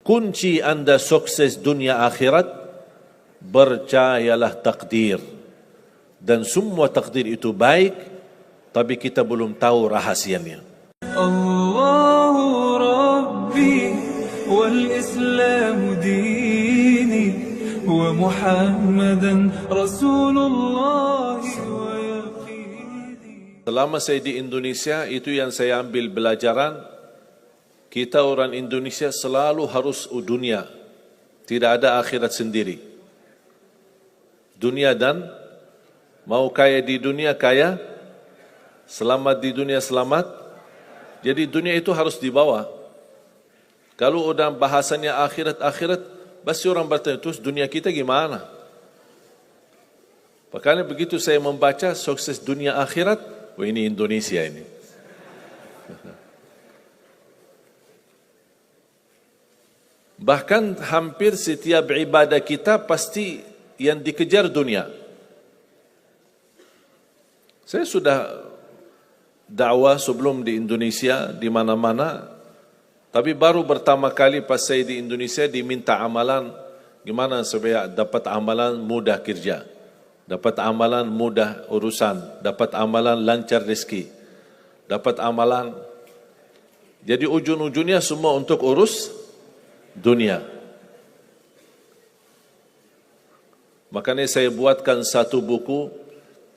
Kunci Anda sukses dunia akhirat, percayalah takdir. Dan semua takdir itu baik, tapi kita belum tahu rahasianya. Allahu Rabbi wal Islam dini wa Muhammadan Rasulullah wa yaqini. Selama saya di Indonesia, itu yang saya ambil belajaran. Kita orang Indonesia selalu harus dunia. Tidak ada akhirat sendiri. Dunia dan mau kaya di dunia kaya, selamat di dunia selamat. Jadi dunia itu harus dibawa. Kalau udah bahasanya akhirat, pasti orang bertanya, terus dunia kita gimana? Makanya begitu saya membaca sukses dunia akhirat, wah ini Indonesia ini. Bahkan hampir setiap ibadah kita pasti yang dikejar dunia. Saya sudah dakwah sebelum di Indonesia, di mana-mana. Tapi baru pertama kali pas saya di Indonesia diminta amalan, gimana supaya dapat amalan mudah kerja, dapat amalan mudah urusan, dapat amalan lancar rezeki, dapat amalan. Jadi ujung-ujungnya semua untuk urus dunia. Makanya saya buatkan satu buku.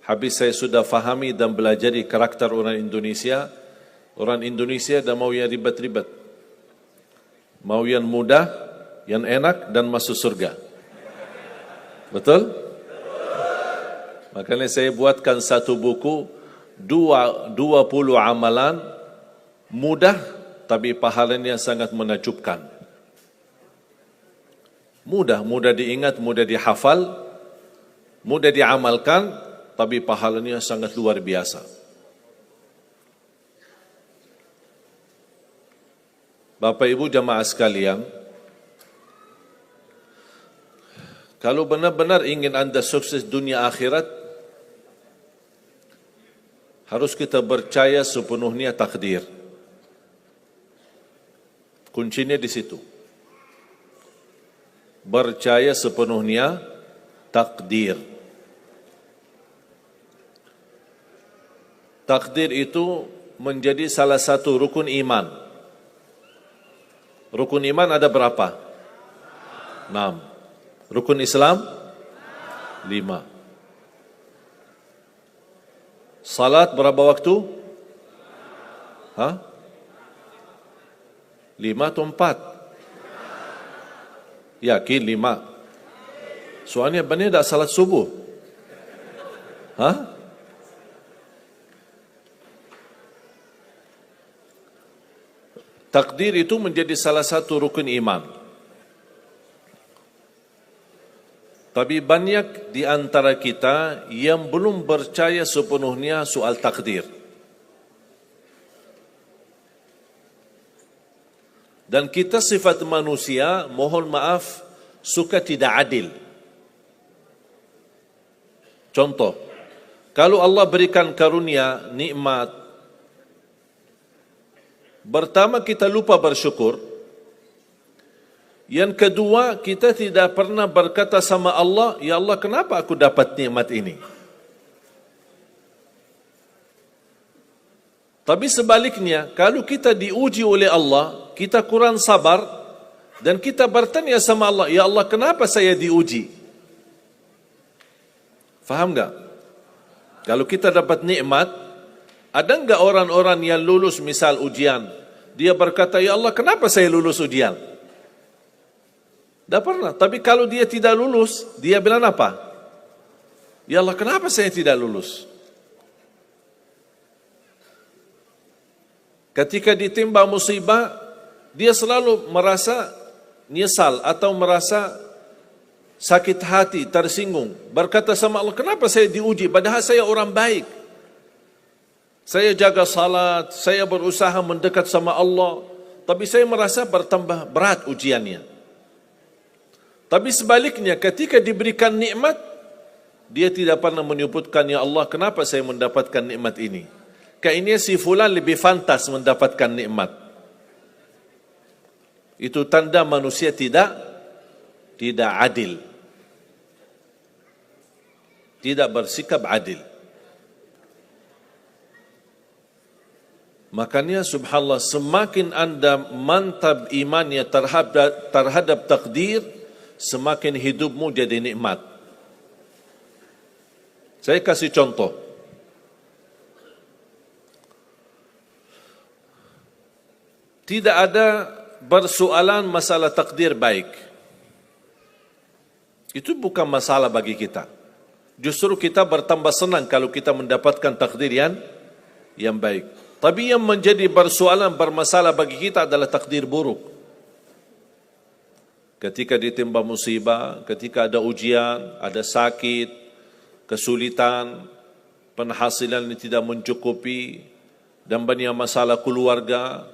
Habis saya sudah fahami dan belajari karakter orang Indonesia. Orang Indonesia dah mau yang ribet-ribet, mau yang mudah, yang enak dan masuk surga. Betul? Makanya saya buatkan satu buku, 20 amalan mudah tapi pahalanya sangat menakjubkan. Mudah diingat, mudah dihafal, mudah diamalkan, tapi pahalanya sangat luar biasa. Bapak Ibu jamaah sekalian, kalau benar-benar ingin Anda sukses dunia akhirat, harus kita percaya sepenuhnya takdir. Kuncinya di situ. Percaya sepenuhnya takdir. Takdir itu menjadi salah satu rukun iman. Rukun iman ada berapa? 6. Rukun Islam? 5. Salat berapa waktu? 5 atau 4? Yakin 5. Soalnya benar tak salat subuh? Takdir itu menjadi salah satu rukun iman. Tapi banyak di antara kita yang belum percaya sepenuhnya soal takdir. Dan kita sifat manusia, mohon maaf, suka tidak adil. Contoh, kalau Allah berikan karunia, nikmat, pertama kita lupa bersyukur. Yang kedua, kita tidak pernah berkata sama Allah, ya Allah kenapa aku dapat nikmat ini? Tapi sebaliknya, kalau kita diuji oleh Allah, kita kurang sabar, dan kita bertanya sama Allah, ya Allah kenapa saya diuji? Faham enggak? Kalau kita dapat nikmat, ada enggak orang-orang yang lulus misal ujian, dia berkata, ya Allah kenapa saya lulus ujian? Tak pernah. Tapi kalau dia tidak lulus, dia bilang apa? Ya Allah kenapa saya tidak lulus? Ketika ditimpa musibah, dia selalu merasa nyesal atau merasa sakit hati, tersinggung. Berkata sama Allah, kenapa saya diuji? Padahal saya orang baik. Saya jaga salat, saya berusaha mendekat sama Allah. Tapi saya merasa bertambah berat ujiannya. Tapi sebaliknya, ketika diberikan nikmat, dia tidak pernah menyebutkan, ya Allah kenapa saya mendapatkan nikmat ini? Kayaknya si fulan lebih fantas mendapatkan nikmat. Itu tanda manusia tidak adil. Tidak bersikap adil. Makanya subhanallah, semakin anda mantap imannya terhadap takdir, semakin hidupmu jadi nikmat. Saya kasih contoh. Tidak ada persoalan masalah takdir baik. Itu bukan masalah bagi kita. Justru kita bertambah senang kalau kita mendapatkan takdir yang baik. Tapi yang menjadi persoalan bermasalah bagi kita adalah takdir buruk. Ketika ditimpa musibah, ketika ada ujian, ada sakit, kesulitan, penghasilan yang tidak mencukupi, dan banyak masalah keluarga,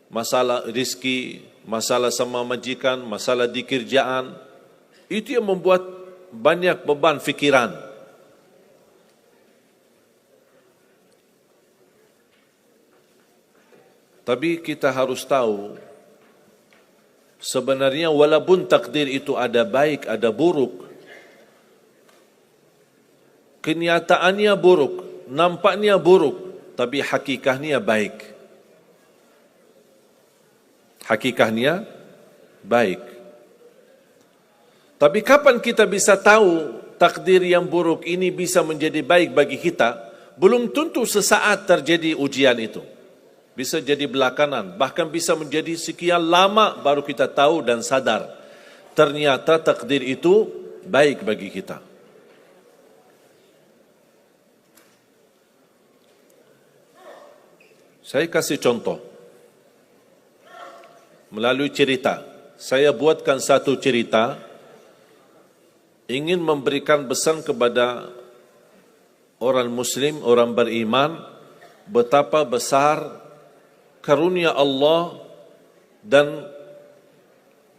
masalah rizki, masalah sama majikan, masalah di kerjaan, itu yang membuat banyak beban fikiran. Tapi kita harus tahu, sebenarnya walaupun takdir itu ada baik, ada buruk, kenyataannya buruk, nampaknya buruk, tapi hakikahnya baik. Hakikahnya baik. Tapi kapan kita bisa tahu takdir yang buruk ini bisa menjadi baik bagi kita? Belum tentu sesaat terjadi ujian itu. Bisa jadi belakangan, bahkan bisa menjadi sekian lama baru kita tahu dan sadar ternyata takdir itu baik bagi kita. Saya kasih contoh melalui cerita. Saya buatkan satu cerita ingin memberikan pesan kepada orang muslim, orang beriman, betapa besar karunia Allah dan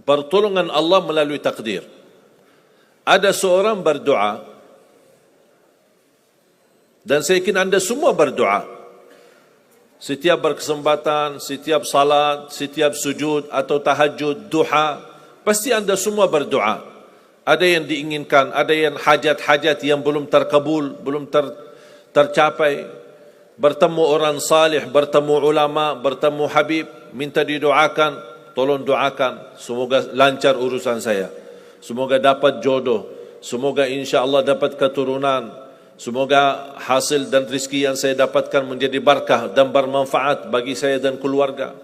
pertolongan Allah melalui takdir. Ada seorang berdoa, dan saya yakin anda semua berdoa. Setiap berkesempatan, setiap salat, setiap sujud atau tahajud, duha, pasti anda semua berdoa. Ada yang diinginkan, ada yang hajat-hajat yang belum terkabul, belum tercapai. Bertemu orang salih, bertemu ulama, bertemu habib, minta didoakan, tolong doakan, semoga lancar urusan saya, semoga dapat jodoh, semoga insya Allah dapat keturunan, semoga hasil dan rezeki yang saya dapatkan menjadi barakah dan bermanfaat bagi saya dan keluarga.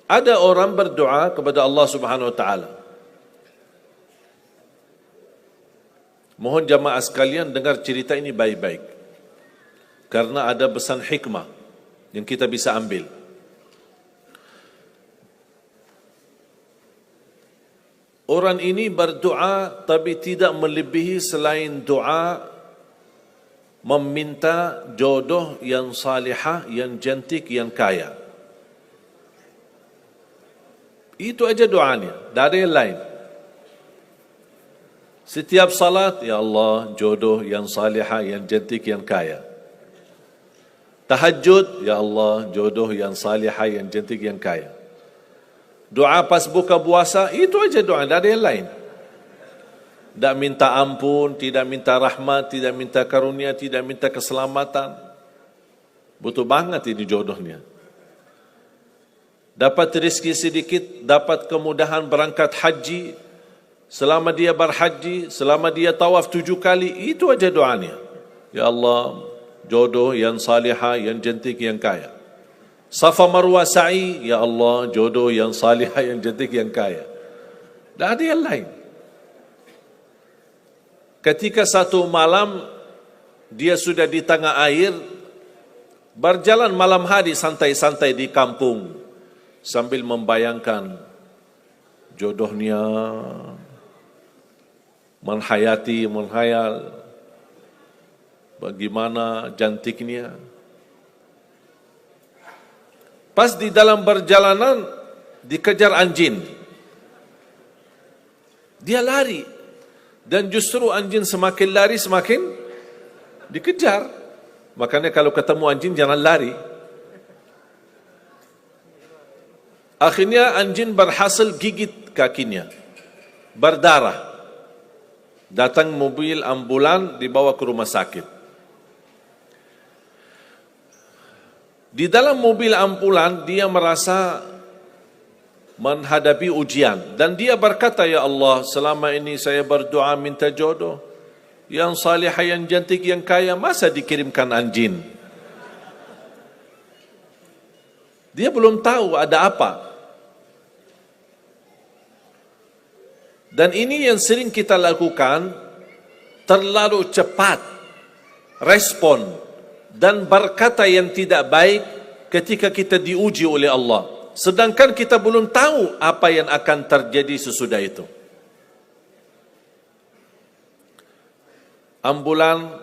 Ada orang berdoa kepada Allah Subhanahu Wa Taala. Mohon jamaah sekalian dengar cerita ini baik-baik, karena ada pesan hikmah yang kita bisa ambil. Orang ini berdoa tapi tidak melebihi selain doa meminta jodoh yang salihah, yang cantik, yang kaya. Itu aja doanya, tak ada yang lain. Setiap salat, ya Allah, jodoh yang salihah, yang cantik, yang kaya. Tahajud, ya Allah, jodoh yang salihah, yang cantik, yang kaya. Doa pas buka puasa, itu aja doa, tak ada yang lain. Tak minta ampun, tidak minta rahmat, tidak minta karunia, tidak minta keselamatan. Butuh banget ini jodohnya. Dapat rezeki sedikit, dapat kemudahan berangkat haji. Selama dia berhaji, selama dia tawaf 7 kali, itu aja doanya. Ya Allah, jodoh yang salihah, yang cantik, yang kaya. Safa Marwah sa'i, ya Allah, jodoh yang salihah, yang cantik, yang kaya. Tak ada yang lain. Ketika satu malam dia sudah di tengah air, berjalan malam hari santai-santai di kampung sambil membayangkan jodohnya, menghayal bagaimana cantiknya. Pas di dalam perjalanan dikejar anjing. Dia lari, dan justru anjing semakin lari semakin dikejar. Makanya kalau ketemu anjing jangan lari. Akhirnya anjing berhasil gigit kakinya, berdarah. Datang mobil ambulan, dibawa ke rumah sakit. Di dalam mobil ambulan dia merasa menghadapi ujian dan dia berkata, ya Allah, selama ini saya berdoa minta jodoh yang salihah, yang cantik, yang kaya, masa dikirimkan anjing? Dia belum tahu ada apa. Dan ini yang sering kita lakukan, terlalu cepat respon dan berkata yang tidak baik ketika kita diuji oleh Allah. Sedangkan kita belum tahu apa yang akan terjadi sesudah itu. Ambulan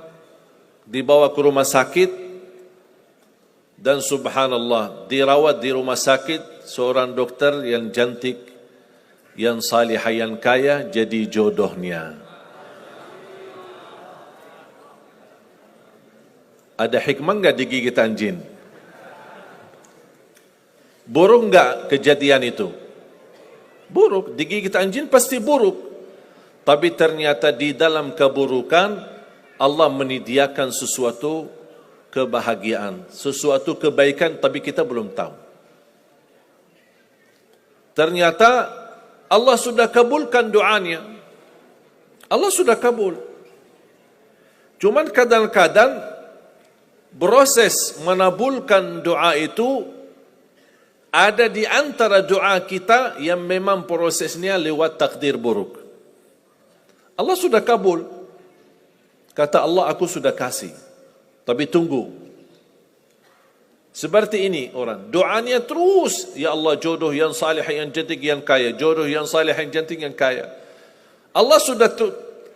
dibawa ke rumah sakit dan subhanallah dirawat di rumah sakit seorang dokter yang cantik, yang salihah, yang kaya, jadi jodohnya. Ada hikmah enggak digigit anjing? Buruk enggak kejadian itu? Buruk, digigit anjing pasti buruk. Tapi ternyata di dalam keburukan Allah menyediakan sesuatu kebahagiaan, sesuatu kebaikan, tapi kita belum tahu. Ternyata Allah sudah kabulkan doanya. Allah sudah kabul. Cuman kadang-kadang proses menabulkan doa itu ada di antara doa kita yang memang prosesnya lewat takdir buruk. Allah sudah kabul. Kata Allah, aku sudah kasih. Tapi tunggu. Seperti ini orang, doanya terus, ya Allah jodoh yang salih, yang cantik, yang kaya, jodoh yang salih, yang cantik, yang kaya. Allah sudah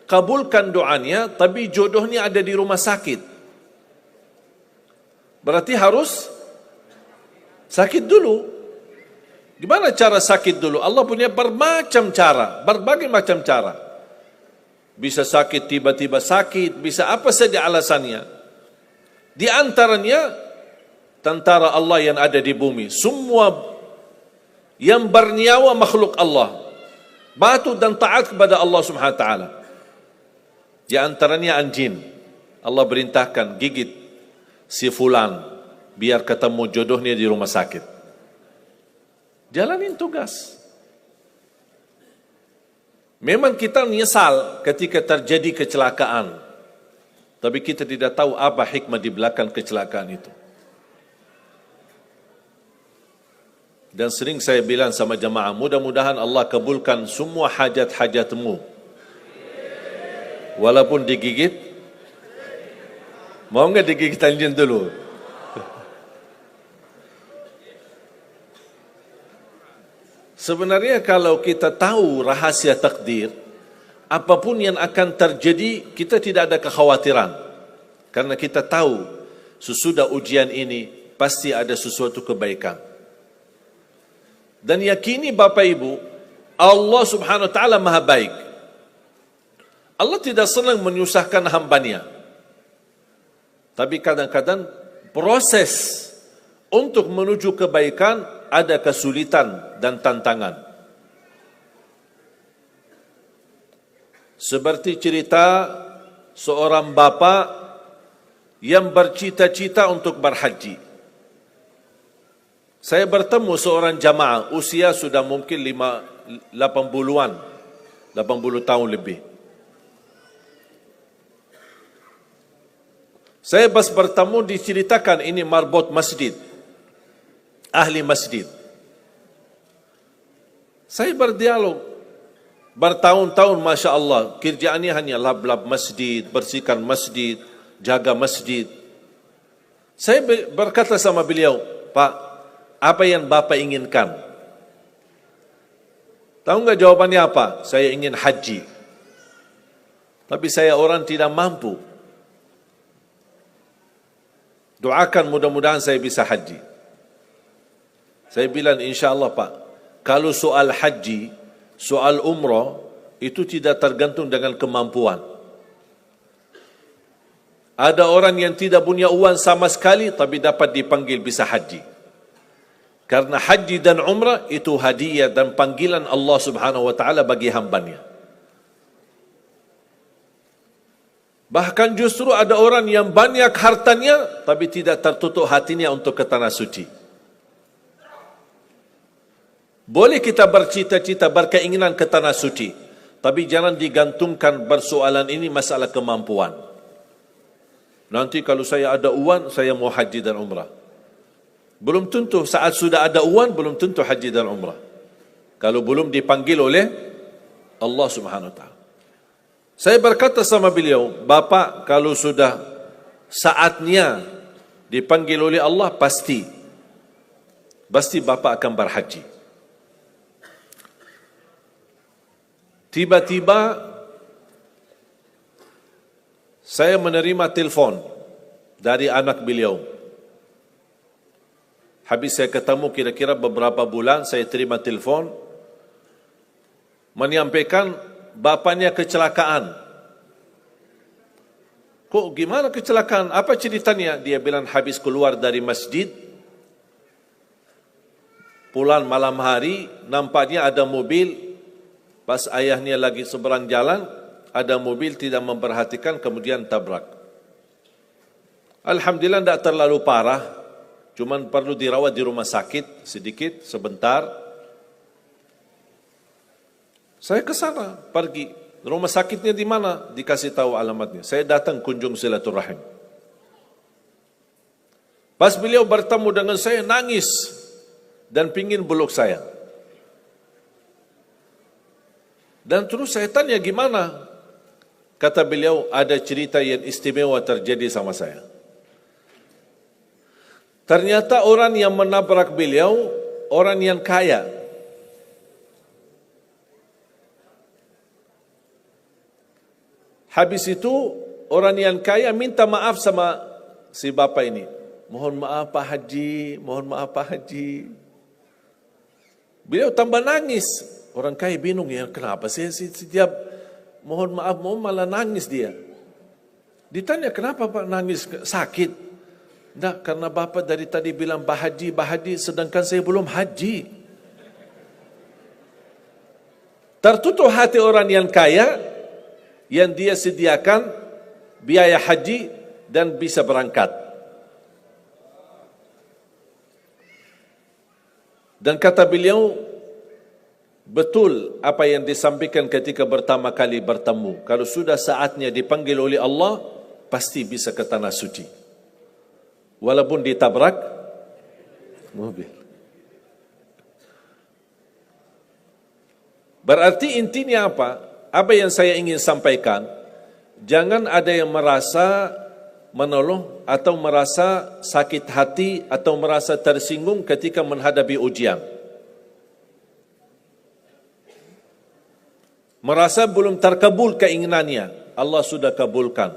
kabulkan doanya, tapi jodohnya ada di rumah sakit. Berarti harus sakit dulu. Gimana cara sakit dulu? Allah punya bermacam cara, berbagai macam cara. Bisa sakit, tiba-tiba sakit, bisa apa saja alasannya. Di antaranya tentara Allah yang ada di bumi, semua yang bernyawa makhluk Allah, patuh dan taat kepada Allah Subhanahu wa taala. Di antaranya anjing. Allah perintahkan gigit si fulan biar ketemu jodohnya di rumah sakit. Jalanin tugas. Memang kita menyesal ketika terjadi kecelakaan, tapi kita tidak tahu apa hikmah di belakang kecelakaan itu. Dan sering saya bilang sama jamaah, mudah-mudahan Allah kabulkan semua hajat-hajatmu. Walaupun digigit, mau enggak digigit anjing dulu? Sebenarnya kalau kita tahu rahasia takdir, apapun yang akan terjadi, kita tidak ada kekhawatiran. Karena kita tahu sesudah ujian ini pasti ada sesuatu kebaikan. Dan yakini Bapak Ibu, Allah Subhanahu wa taala Maha baik. Allah tidak senang menyusahkan hambanya. Tapi kadang-kadang proses untuk menuju kebaikan ada kesulitan dan tantangan. Seperti cerita seorang bapa yang bercita-cita untuk berhaji. Saya bertemu seorang jamaah, usia sudah mungkin 80-an, 80 tahun lebih. Saya pas bertemu diceritakan ini marbot masjid, ahli masjid. Saya berdialog, bertahun-tahun Masya Allah, kerjaannya hanya lap-lap masjid, bersihkan masjid, jaga masjid. Saya berkata sama beliau, Pak, apa yang Bapak inginkan? Tahu enggak jawabannya apa? Saya ingin haji. Tapi saya orang tidak mampu. Doakan mudah-mudahan saya bisa haji. Saya bilang insya-Allah Pak, kalau soal haji, soal umrah itu tidak tergantung dengan kemampuan. Ada orang yang tidak punya uang sama sekali tapi dapat dipanggil bisa haji. Karena haji dan umrah itu hadiah dan panggilan Allah Subhanahu wa taala bagi hambanya. Bahkan justru ada orang yang banyak hartanya tapi tidak tertutup hatinya untuk ke tanah suci. Boleh kita bercita-cita, berkeinginan ke tanah suci, tapi jangan digantungkan persoalan ini masalah kemampuan. Nanti kalau saya ada uang, saya mau haji dan umrah. Belum tentu, saat sudah ada uang, belum tentu haji dan umrah. Kalau belum dipanggil oleh Allah Subhanahu wa ta'ala. Saya berkata sama beliau, Bapak kalau sudah saatnya dipanggil oleh Allah, pasti Bapak akan berhaji. Tiba-tiba saya menerima telefon dari anak beliau. Habis saya ketemu kira-kira beberapa bulan, saya terima telefon menyampaikan bapaknya kecelakaan. Kok gimana kecelakaan? Apa ceritanya? Dia bilang habis keluar dari masjid, pulang malam hari, nampaknya ada mobil, pas ayahnya lagi seberang jalan, ada mobil tidak memperhatikan, kemudian tabrak. Alhamdulillah tidak terlalu parah, cuman perlu dirawat di rumah sakit sedikit, sebentar. Saya ke sana, pergi. Rumah sakitnya di mana? Dikasih tahu alamatnya. Saya datang kunjung silaturahim. Pas beliau bertemu dengan saya, nangis dan pingin peluk saya. Dan terus saya tanya gimana? Kata beliau, ada cerita yang istimewa terjadi sama saya. Ternyata orang yang menabrak beliau, orang yang kaya. Habis itu orang yang kaya minta maaf sama si bapak ini. Mohon maaf Pak Haji, mohon maaf Pak Haji. Beliau tambah nangis. Orang kaya bingung, ya kenapa sih setiap mohon maaf malah nangis dia. Ditanya kenapa Pak nangis, sakit? Tidak, karena bapak dari tadi bilang Pak Haji, sedangkan saya belum haji. Tertutup hati orang yang kaya, yang dia sediakan biaya haji dan bisa berangkat. Dan kata beliau, betul apa yang disampaikan ketika pertama kali bertemu. Kalau sudah saatnya dipanggil oleh Allah, pasti bisa ke tanah suci. Walaupun ditabrak mobil. Berarti intinya apa? Apa yang saya ingin sampaikan, jangan ada yang merasa menolong atau merasa sakit hati atau merasa tersinggung ketika menghadapi ujian. Merasa belum terkabul keinginannya, Allah sudah kabulkan.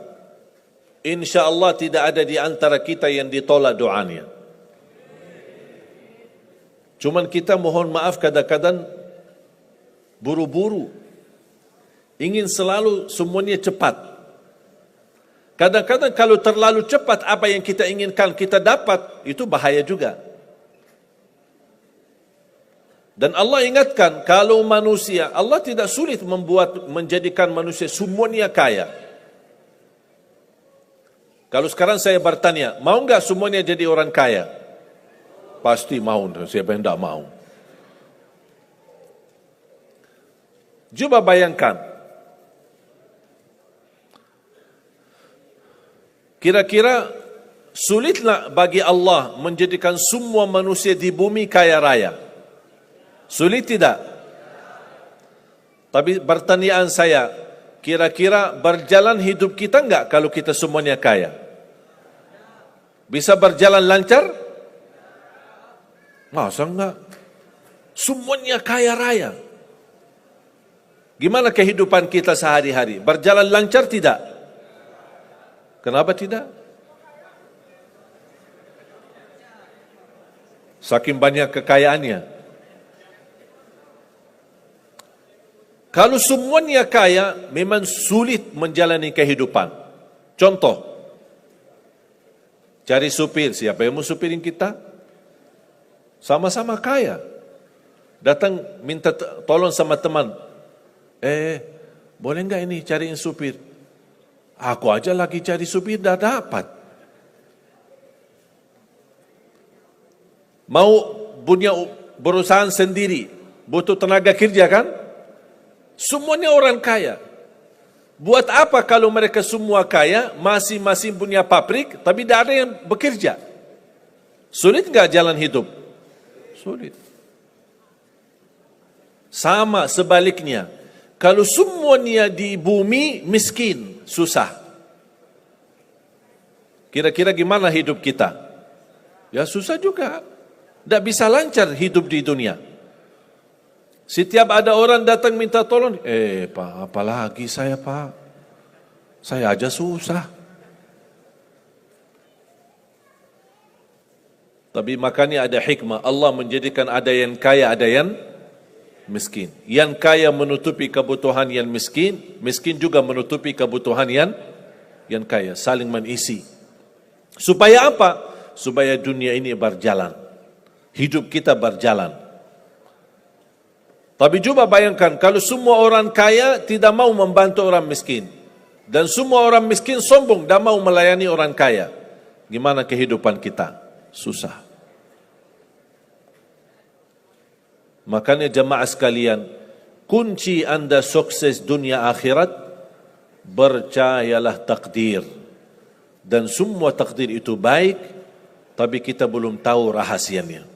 InsyaAllah tidak ada di antara kita yang ditolak doanya. Cuman kita mohon maaf kadang-kadang buru-buru. Ingin selalu semuanya cepat. Kadang-kadang kalau terlalu cepat apa yang kita inginkan kita dapat, itu bahaya juga. Dan Allah ingatkan, kalau manusia, Allah tidak sulit menjadikan manusia semuanya kaya. Kalau sekarang saya bertanya, mau enggak semuanya jadi orang kaya? Pasti mau, siapa yang tidak mau? Coba bayangkan, kira-kira sulitlah bagi Allah menjadikan semua manusia di bumi kaya raya? Sulit tidak? Tapi pertanyaan saya, kira-kira berjalan hidup kita enggak kalau kita semuanya kaya? Bisa berjalan lancar? Masa enggak? Semuanya kaya raya. Gimana kehidupan kita sehari-hari? Berjalan lancar tidak? Kenapa tidak? Saking banyak kekayaannya. Kalau semuanya kaya, memang sulit menjalani kehidupan. Contoh, cari supir, siapa yang mau supirin kita? sama-sama kaya. Datang minta tolong sama teman, boleh enggak ini cariin supir? Aku aja lagi cari supir, dah dapat. Mau punya perusahaan sendiri, butuh tenaga kerja kan? Semuanya orang kaya. Buat apa kalau mereka semua kaya, masing-masing punya pabrik, tapi tidak ada yang bekerja? Sulit enggak jalan hidup? Sulit. Sama sebaliknya, kalau semuanya di bumi miskin, susah. Kira-kira gimana hidup kita? Ya susah juga. Tidak bisa lancar hidup di dunia. Setiap ada orang datang minta tolong, Pak, apalagi saya Pak? Saya aja susah. Tapi makanya ada hikmah. Allah menjadikan ada yang kaya, ada yang miskin. Yang kaya menutupi kebutuhan yang miskin, miskin juga menutupi kebutuhan yang kaya, saling mengisi. Supaya apa? Supaya dunia ini berjalan, hidup kita berjalan. Tapi coba bayangkan kalau semua orang kaya tidak mau membantu orang miskin, dan semua orang miskin sombong dan mau melayani orang kaya, gimana kehidupan kita? Susah. Makanya jemaah sekalian, kunci anda sukses dunia akhirat, percayalah takdir. Dan semua takdir itu baik, tapi kita belum tahu rahasianya.